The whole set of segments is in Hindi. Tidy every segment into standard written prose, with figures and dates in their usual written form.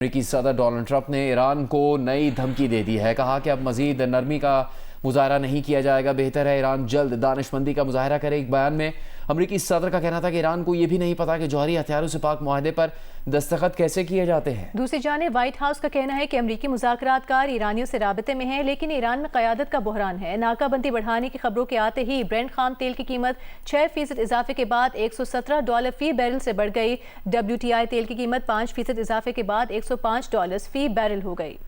अमेरिकी सदर डोनाल्ड ट्रंप ने ईरान को नई धमकी दे दी है। कहा कि अब मजीद नरमी का मुजाहरा नहीं किया जाएगा, बेहतर है ईरान जल्द दानिशमंदी का मुजाहरा करे। एक बयान में अमेरिकी सदर का कहना था कि ईरान को यह भी नहीं पता कि जौहरी हथियारों से पाक मुआहदे पर दस्तखत कैसे किए जाते हैं। दूसरी जानिब व्हाइट हाउस का कहना है कि अमेरिकी मुज़ाकरातकार ईरानियों से राबते में हैं, लेकिन ईरान में क़यादत का बहरान है। नाकाबंदी बढ़ाने की खबरों के आते ही ब्रेंट खाम तेल की कीमत 6% इजाफे के बाद $117 फी बैरल से बढ़ गई। WTI तेल की कीमत 5% इजाफे के बाद $105 फी बैरल हो गई।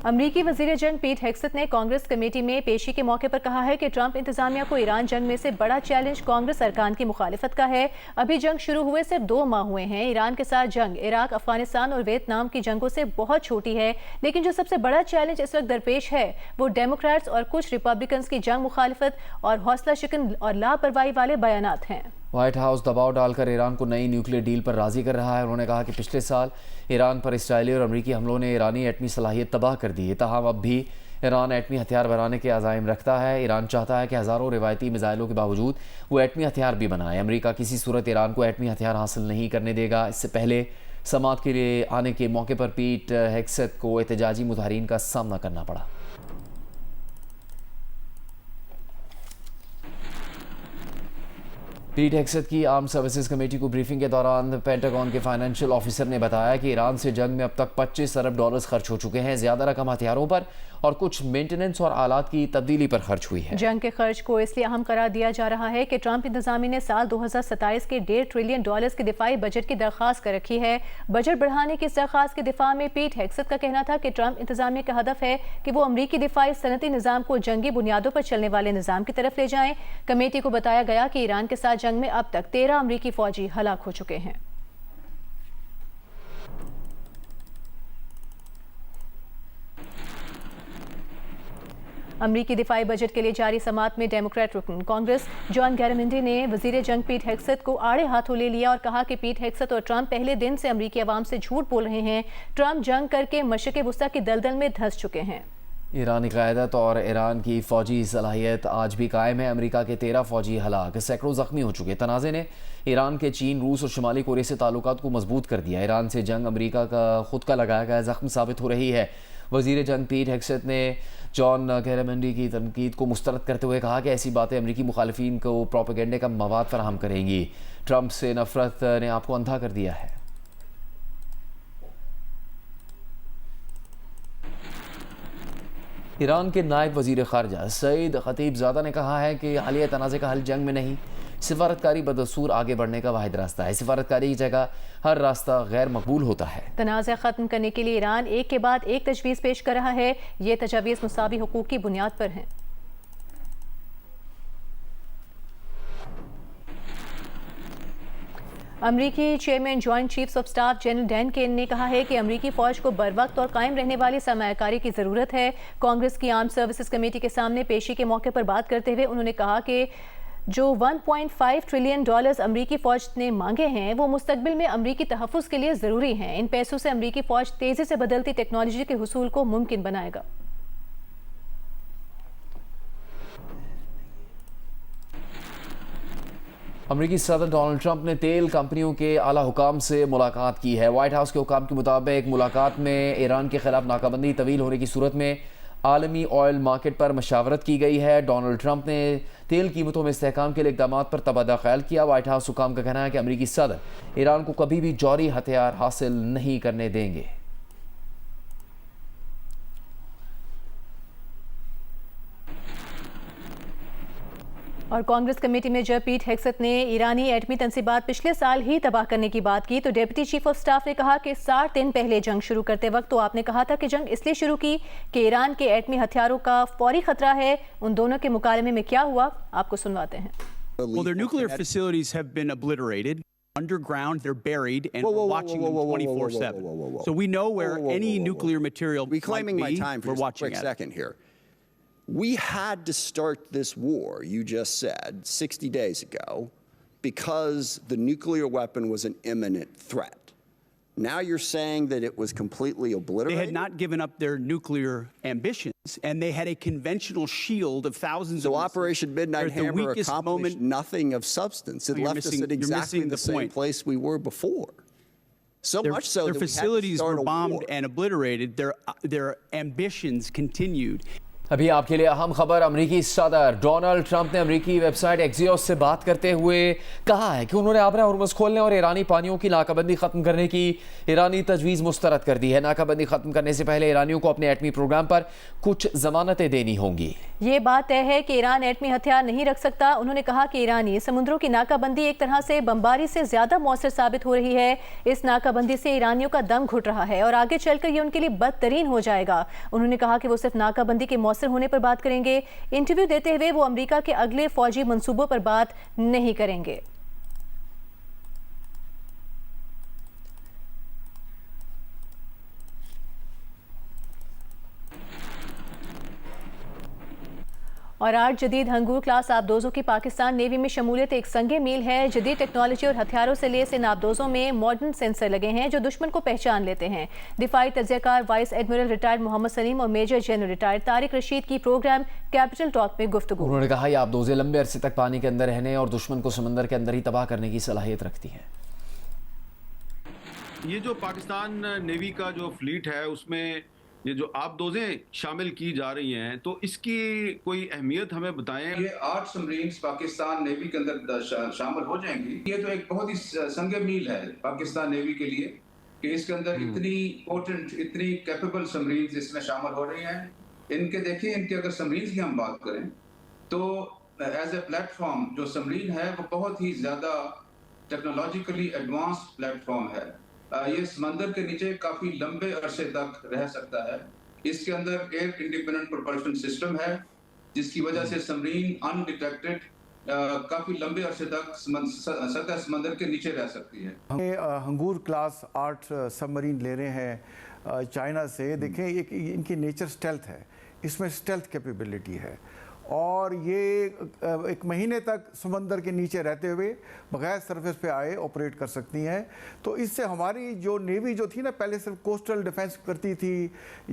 अमरीकी वज़ीर जंग पीट हेगसेथ ने कांग्रेस कमेटी में पेशी के मौके पर कहा है कि ट्रंप इंतजामिया को ईरान जंग में से बड़ा चैलेंज कांग्रेस अरकान की मुखालिफत का है। अभी जंग शुरू हुए सिर्फ 2 माह हुए हैं। ईरान के साथ जंग इराक, अफगानिस्तान और वियतनाम की जंगों से बहुत छोटी है, लेकिन जो सबसे बड़ा चैलेंज इस वक्त दरपेश है वो डेमोक्रेट्स और कुछ रिपब्लिकन्स की जंग मुखालिफत और हौसला शिकन और लापरवाही वाले बयानात हैं। व्हाइट हाउस दबाव डालकर ईरान को नई न्यूक्लियर डील पर राजी कर रहा है। उन्होंने कहा कि पिछले साल ईरान पर इस्राइली और अमरीकी हमलों ने ईरानी एटमी सलाहियत तबाह कर दी है। ताहम अब भी ईरान एटमी हथियार बनाने के अज़ाइम रखता है। ईरान चाहता है कि हज़ारों रिवायती मिसाइलों के बावजूद वो एटमी हथियार भी बनाए। अमरीका किसी सूरत ईरान को एटमी हथियार हासिल नहीं करने देगा। इससे पहले समाअत के लिए आने के मौके पर पीट हेगसेथ को एहतजाजी मुजाहरीन का सामना करना पड़ा। पीट हेगसेथ की आर्म सर्विसेज कमेटी को ब्रीफिंग के दौरान पेंटागन के फाइनेंशियल ऑफिसर ने बताया कि ईरान से जंग में अब तक $25 अरब खर्च हो चुके हैं। ज्यादा रकम हथियारों पर और कुछ मेंटेनेंस और आलात की तब्दीली पर खर्च हुई है। जंग के खर्च को इसलिए अहम करार दिया जा रहा है कि ट्रंप इंतजामी ने साल 2027 के $1.5 ट्रिलियन के दिफाई बजट की दरख्वास्त कर रखी है। बजट बढ़ाने की इस दरख्वास्त के दिफा में पीट हेगसेथ का कहना था कि ट्रंप इंतजामिया का हदफ है कि वो अमरीकी दिफाई सनती निज़ाम को जंगी बुनियादों पर चलने वाले निज़ाम की तरफ ले जाएं। कमेटी को बताया गया कि ईरान के साथ जंग में अब तक 13 अमरीकी फौजी हलाक हो चुके हैं। अमरीकी दिफाई बजट के लिए जारी समाअत में डेमोक्रेट रुकन कांग्रेस जॉन गैरामंडी ने वजीर जंग पीट हेगसेथ को आड़े हाथों ले लिया और कहा कि पीट हेगसेथ और ट्रंप पहले दिन से अमरीकी अवाम से झूठ बोल रहे हैं। ट्रंप जंग करके मशरिक़ वुस्ता की दलदल में धंस चुके हैं। ईरानी क़यादत और ईरान की फ़ौजी सलाहियत आज भी कायम है। अमेरिका के 13 फ़ौजी हलाक, सैकड़ों ज़ख्मी हो चुके। तनाज़े ने ईरान के चीन, रूस और शुमाली कोरिया से ताल्लुकात को मजबूत कर दिया। ईरान से जंग अमेरिका का खुद का लगाया गया ज़ख्म साबित हो रही है। वज़ीर जंग पीट हेगसेथ ने जॉन गैरामंडी की तनकीद को मुस्तरद करते हुए कहा कि ऐसी बातें अमरीकी मुखालिफिन को प्रोपेगेंडे का मवाद फराहम करेंगी। ट्रंप से नफरत ने आपको अंधा कर दिया है। ईरान के नायब वज़ीर ख़ारजा सईद खतीबज़ादा ने कहा है कि हालिया तनाज़े का हल जंग में नहीं, सिफारतकारी बदसूर आगे बढ़ने का वाहिद रास्ता है। सिफारतकारी की जगह हर रास्ता गैर मकबूल होता है। तनाज़ा ख़त्म करने के लिए ईरान एक के बाद एक तजवीज़ पेश कर रहा है। ये तजावीज़ मुसावी हुकूक की बुनियाद पर हैं। अमरीकी chairman joint chiefs of staff general Dan Caine ने कहा है कि अमरीकी फौज को बरवक्त और कायम रहने वाली सरमायाकारी की ज़रूरत है। कांग्रेस की आर्म सर्विसेज कमेटी के सामने पेशी के मौके पर बात करते हुए उन्होंने कहा कि जो $1.5 ट्रिलियन अमरीकी फ़ौज ने मांगे हैं वो मुस्तकबिल में अमरीकी तहफ़्फ़ुज़ के लिए ज़रूरी हैं। इन पैसों से अमरीकी फ़ौज तेज़ी से बदलती टेक्नोलॉजी के हुसूल को मुमकिन बनाएगा। अमरीकी सदर डोनाल्ड ट्रंप ने तेल कंपनियों के आला हुकाम से मुलाकात की है। व्हाइट हाउस के हुकाम के मुताबिक मुलाकात में ईरान के खिलाफ नाकाबंदी तवील होने की सूरत में आलमी ऑयल मार्केट पर मशावरत की गई है। डोनाल्ड ट्रंप ने तेल कीमतों में इस्तेहकाम के लिए इक़दामात पर तबादला ख्याल किया। व्हाइट हाउस हुकाम का कहना है कि अमरीकी सदर ईरान को कभी भी जौहरी हथियार हासिल नहीं करने देंगे। और कांग्रेस कमेटी में जब पीट हेगसेथ ने ईरानी एटमी तंसीबात पिछले साल ही तबाह करने की बात की तो डिप्टी चीफ ऑफ स्टाफ ने कहा कि 60 दिन पहले जंग शुरू करते वक्त तो आपने कहा था कि जंग इसलिए शुरू की कि ईरान के एटमी हथियारों का फौरी खतरा है। उन दोनों के मुकालमे में क्या हुआ, आपको सुनवाते हैं। Well, their nuclear facilities have been obliterated. Underground, they're buried, and we're watching them 24/7. So we know where any nuclear material reclaiming might be. my time for we're just a watching quick second here. We had to start this war, you just said, 60 days ago, because the nuclear weapon was an imminent threat. Now you're saying that it was completely obliterated? They had not given up their nuclear ambition. And they had a conventional shield of thousands So of missiles. Operation Midnight They're at the Hammer weakest accomplished moment. nothing of substance. It No, you're left us missing- at you're exactly missing the the same point. place we were before. So much so Their that we had to facilities start were a bombed war. and obliterated. Their ambitions continued. अभी आपके लिए अहम खबर, अमरीकी सदर डोनाल्ड ट्रंप ने अमरीकी वेबसाइट एक्सियोस से बात करते हुए कहा है कि उन्होंने आबरा हुर्मुज़ खोलने और ईरानी पानियों की नाकाबंदी ख़त्म करने की ईरानी तजवीज़ मुस्तरद कर दी है। नाकाबंदी ख़त्म करने से पहले ईरानियों को अपने एटमी प्रोग्राम पर कुछ ज़मानतें देनी होंगी। ये बात तय है कि ईरान एटमी हथियार नहीं रख सकता। उन्होंने कहा कि ईरानी समुद्रों की नाकाबंदी एक तरह से बमबारी से ज़्यादा मौसर साबित हो रही है। इस नाकाबंदी से ईरानियों का दम घुट रहा है और आगे चलकर ये उनके लिए बदतरीन हो जाएगा। उन्होंने कहा कि वो सिर्फ नाकाबंदी के मौसर होने पर बात करेंगे। इंटरव्यू देते हुए वो अमेरिका के अगले फौजी मंसूबों पर बात नहीं करेंगे। और 8 जदीद हंगूर क्लास आबदोजों की पाकिस्तान नेवी में शमूलियत एक संगे मील है। जदीद टेक्नोलॉजी और हथियारों से लैस इन आबदोजों में मॉडर्न सेंसर लगे हैं जो दुश्मन को पहचान लेते हैं। दिफाई तज्ज़ियाकार vice admiral retired Mohammad Saleem और major general retired Tariq Rashid की प्रोग्राम कैपिटल टॉक में गुफ्तगू। उन्होंने कहा ये आबदोज़ें लंबे अरसे तक पानी के अंदर रहने और दुश्मन को समंदर के अंदर ही तबाह करने की सलाहियत रखती हैं। ये जो पाकिस्तान नेवी का जो फ्लीट है उसमें ये जो आबदोज़ें शामिल की जा रही हैं तो इसकी कोई अहमियत हमें बताएं। ये 8 सबमरीन्स पाकिस्तान नेवी के अंदर शामिल हो जाएंगी। ये तो एक बहुत ही संग मील है पाकिस्तान नेवी के लिए कि इसके अंदर इतनी पोटेंट, इतनी कैपेबल सबमरीन्स इसमें शामिल हो रही हैं। इनके देखिए, इनके अगर सबमरीन्स की हम बात करें तो एज ए प्लेटफॉर्म जो सबमरीन है वो बहुत ही ज़्यादा टेक्नोलॉजिकली एडवांस प्लेटफॉर्म है। ये समंदर के नीचे काफ़ी लंबे अरसे तक रह सकता है। इसके अंदर एयर इंडिपेंडेंट प्रोपल्शन सिस्टम है जिसकी वजह से सबमरीन अनडिटेक्टेड काफ़ी लंबे अरसे तक सतह समंदर के नीचे रह सकती है। हंगूर क्लास 8 सबमरीन ले रहे हैं चाइना से। देखें इनकी नेचर स्टेल्थ है, इसमें स्टेल्थ कैपेबिलिटी है और ये एक महीने तक समंदर के नीचे रहते हुए बगैर सरफेस पे आए ऑपरेट कर सकती हैं। तो इससे हमारी जो नेवी जो थी ना, पहले सिर्फ कोस्टल डिफेंस करती थी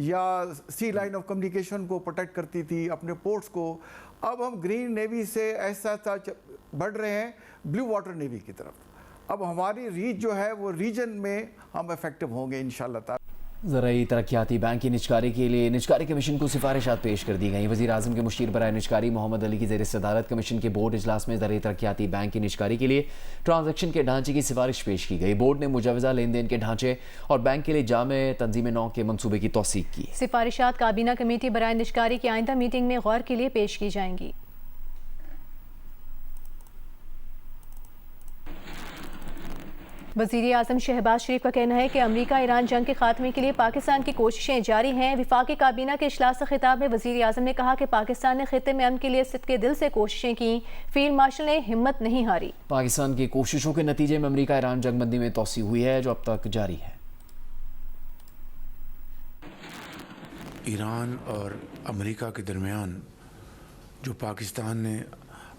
या सी लाइन ऑफ कम्युनिकेशन को प्रोटेक्ट करती थी अपने पोर्ट्स को, अब हम ग्रीन नेवी से ऐसा बढ़ रहे हैं ब्लू वाटर नेवी की तरफ। अब हमारी रीच जो है वो रीजन में हम इफेक्टिव होंगे इंशाल्लाह ताला। ज़राई तरक्याती बैंक की निजकारी के लिए निजकारी कमीशन को सिफारिशात पेश कर दी गई। वज़ीर आज़म के मुशीर बराए निजकारी मोहम्मद अली की ज़ेर सदारत कमीशन के बोर्ड इजलास में ज़राई तरक्याती बैंक की निजकारी के लिए ट्रांजैक्शन के ढांचे की सिफारिश पेश की गई। बोर्ड ने मुजवज़ा लेन देन के ढांचे और बैंक के लिए जामे तंजीम नौ के मनसूबे की तौसीक की। सिफारिशात काबीना कमेटी बराए निजकारी की आइंदा मीटिंग में गौर के लिए पेश की जाएंगी। वज़ीर आज़म शहबाज शरीफ का कहना है कि अमरीका ईरान जंग के खात्मे के लिए पाकिस्तान की कोशिशें जारी हैं। विफाकी काबीना के इजलास से खिताब में वज़ीर आज़म ने कहा कि पाकिस्तान ने खित्ते में अमन के लिए सिद्क़े दिल से कोशिशें की, फील्ड मार्शल ने हिम्मत नहीं हारी। पाकिस्तान की कोशिशों के नतीजे में अमरीका ईरान जंगबंदी में तोसी हुई है जो अब तक जारी है। ईरान और अमेरिका के दरमियान जो पाकिस्तान ने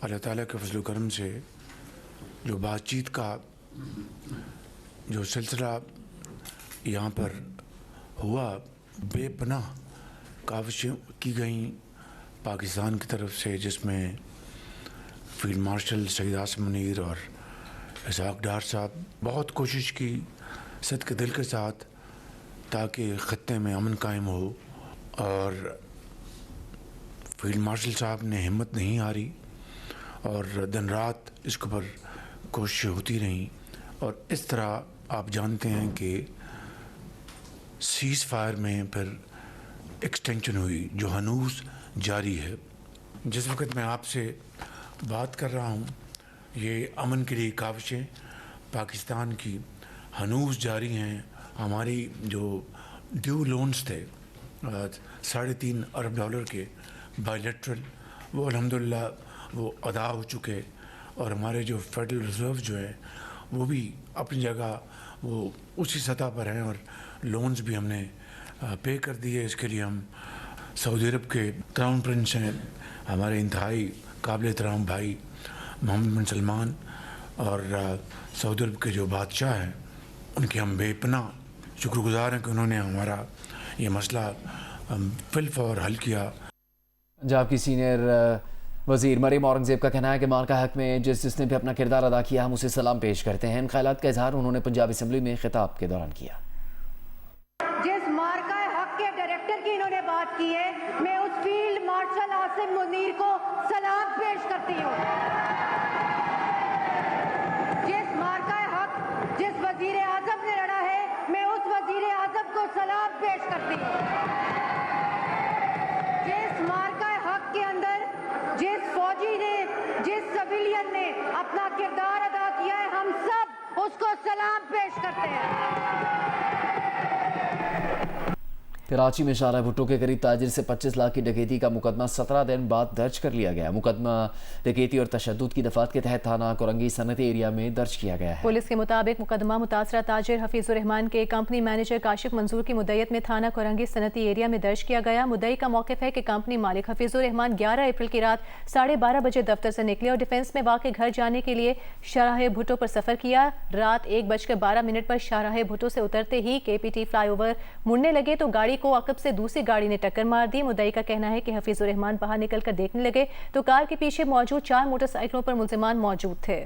अल्लाह ताला के फजल करम से जो बातचीत का जो सिलसिला यहाँ पर हुआ, बेपनाह काविशें की गई पाकिस्तान की तरफ से, जिसमें फील्ड मार्शल सईद आसिम मुनीर और इसहाक डार साहब बहुत कोशिश की सदके दिल के साथ ताकि ख़त्ते में अमन कायम हो, और फील्ड मार्शल साहब ने हिम्मत नहीं हारी और दिन रात इसके ऊपर कोशिशें होती रहीं। और इस तरह आप जानते हैं कि सीज़ फायर में फिर एक्सटेंशन हुई जो हनूस जारी है। जिस वक्त मैं आपसे बात कर रहा हूँ ये अमन के लिए काविशें पाकिस्तान की हनूस जारी हैं। हमारी जो ड्यू लोन्स थे $3.5 अरब के बायलैटरल, वो अल्हम्दुलिल्लाह वो अदा हो चुके, और हमारे जो फेडरल रिज़र्व जो है वो भी अपनी जगह वो उसी सतह पर हैं और लोन्स भी हमने पे कर दिए। इसके लिए हम सऊदी अरब के क्राउन प्रिंस हैं, हमारे इंतहाई काबिल एहतराम भाई मोहम्मद बिन सलमान, और सऊदी अरब के जो बादशाह हैं उनके हम बेपनाह शुक्रगुज़ार हैं कि उन्होंने हमारा ये मसला फिलफॉर हल किया। पंजाब की सीनियर वज़ीर मरीम औरंगज़ेब का कहना है कि माल का हक में जिसने भी अपना किरदार अदा किया हम उसे सलाम पेश करते हैं। इन ख्यालात का इजहार उन्होंने पंजाब असम्बली में खिताब के दौरान किया। जिस मार्का हक के डायरेक्टर की इन्होंने बात की है, मैं उस फील्ड मार्शल आसिम मुनीर को सलाम पेश करती हूँ। जिस मार्का हक जिस वजीर आजम ने लड़ा है, मैं उस वजीर आजम को सलाम पेश करती हूँ। जिस मार्का हक के अंदर जिस फौजी ने, जिस सिविलियन ने अपना किरदार अदा किया है, हम सब उसको सलाम पेश करते हैं। कराची में शारा भुट्टो के करीब ताजिर से 25 लाख की डकैती का मुकदमा 17 दिन बाद दर्ज कर लिया गया। मुकदमा डकैती और तशद्दुद की दफात के तहत थाना कोरंगी सनती एरिया में दर्ज किया गया है। पुलिस के मुताबिक मुकदमा मुतासरा ताजिर हफीजुर रहमान के कंपनी मैनेजर काशिफ मंजूर की मुद्दत में थाना कोरंगी सनती एरिया में दर्ज किया गया। मुद्दई का मौक़िफ़ है कि कंपनी मालिक हफीजुर रहमान 11 अप्रैल की रात 12:30 बजे दफ्तर से निकले और डिफेंस में वाक़ घर जाने के लिए शाहराह भुट्टो पर सफ़र किया। रात 1:12 पर शाहराह भुट्टो से उतरते ही KPT फ्लाईओवर मुड़ने लगे तो गाड़ी को अकब से दूसरी गाड़ी ने टक्कर मार दी। मुद्दई का कहना है कि हफीजुर रहमान बाहर निकलकर देखने लगे तो कार के पीछे मौजूद 4 मोटरसाइकिलों पर मुल्जिमान मौजूद थे।